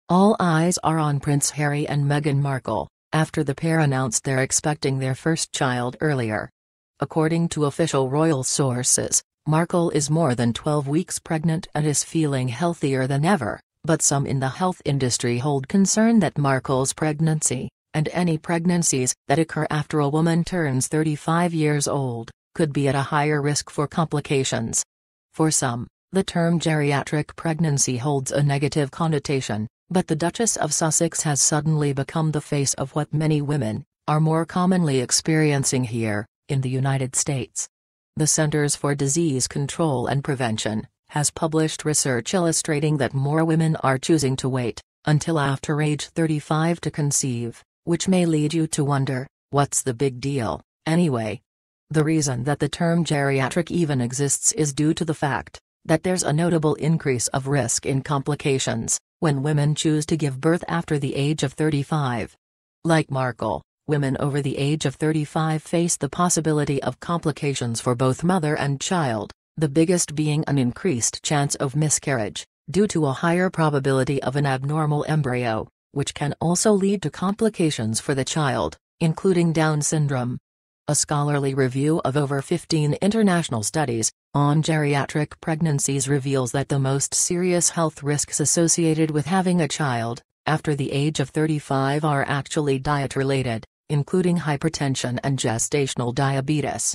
All eyes are on Prince Harry and Meghan Markle, after the pair announced they're expecting their first child earlier. According to official royal sources, Markle is more than 12 weeks pregnant and is feeling healthier than ever, but some in the health industry hold concern that Markle's pregnancy, and any pregnancies that occur after a woman turns 35 years old, could be at a higher risk for complications. For some, the term geriatric pregnancy holds a negative connotation, but the Duchess of Sussex has suddenly become the face of what many women are more commonly experiencing here, in the United States. The Centers for Disease Control and Prevention has published research illustrating that more women are choosing to wait until after age 35 to conceive, which may lead you to wonder, what's the big deal, anyway? The reason that the term geriatric even exists is due to the fact that there's a notable increase of risk in complications when women choose to give birth after the age of 35. Like Markle, women over the age of 35 face the possibility of complications for both mother and child, the biggest being an increased chance of miscarriage, due to a higher probability of an abnormal embryo, which can also lead to complications for the child, including Down syndrome. A scholarly review of over 15 international studies on geriatric pregnancies reveals that the most serious health risks associated with having a child after the age of 35 are actually diet-related, including hypertension and gestational diabetes.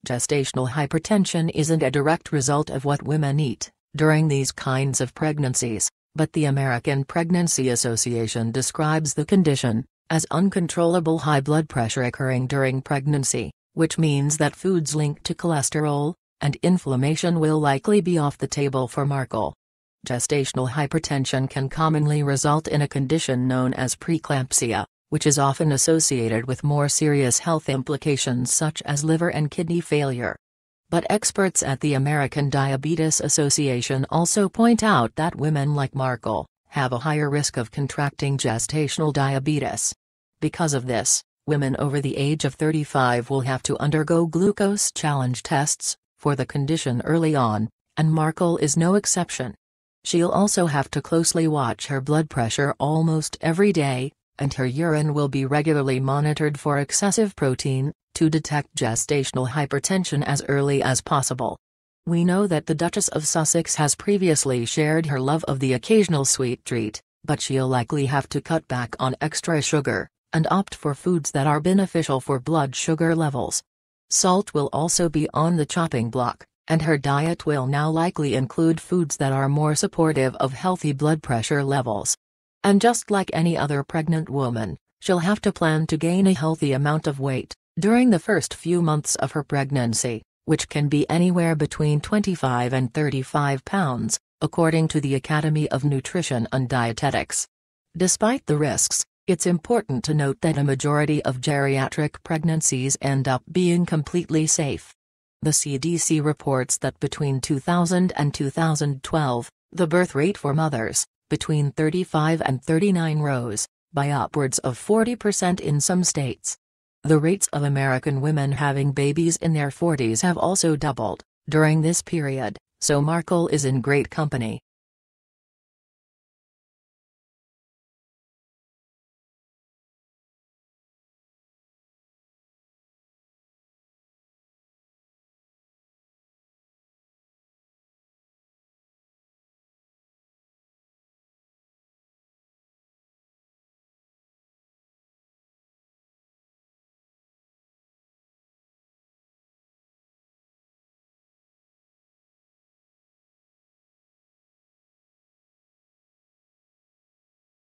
Gestational hypertension isn't a direct result of what women eat during these kinds of pregnancies, but the American Pregnancy Association describes the condition as uncontrollable high blood pressure occurring during pregnancy, which means that foods linked to cholesterol and inflammation will likely be off the table for Markle. Gestational hypertension can commonly result in a condition known as preeclampsia, which is often associated with more serious health implications such as liver and kidney failure. But experts at the American Diabetes Association also point out that women like Markle have a higher risk of contracting gestational diabetes. Because of this, women over the age of 35 will have to undergo glucose challenge tests for the condition early on, and Markle is no exception. She'll also have to closely watch her blood pressure almost every day, and her urine will be regularly monitored for excessive protein, to detect gestational hypertension as early as possible. We know that the Duchess of Sussex has previously shared her love of the occasional sweet treat, but she'll likely have to cut back on extra sugar, and opt for foods that are beneficial for blood sugar levels. Salt will also be on the chopping block, and her diet will now likely include foods that are more supportive of healthy blood pressure levels. And just like any other pregnant woman, she'll have to plan to gain a healthy amount of weight during the first few months of her pregnancy, which can be anywhere between 25 and 35 pounds, according to the Academy of Nutrition and Dietetics. Despite the risks, it's important to note that a majority of geriatric pregnancies end up being completely safe. The CDC reports that between 2000 and 2012, the birth rate for mothers between 35 and 39 rose by upwards of 40% in some states. The rates of American women having babies in their 40s have also doubled during this period, so Markle is in great company.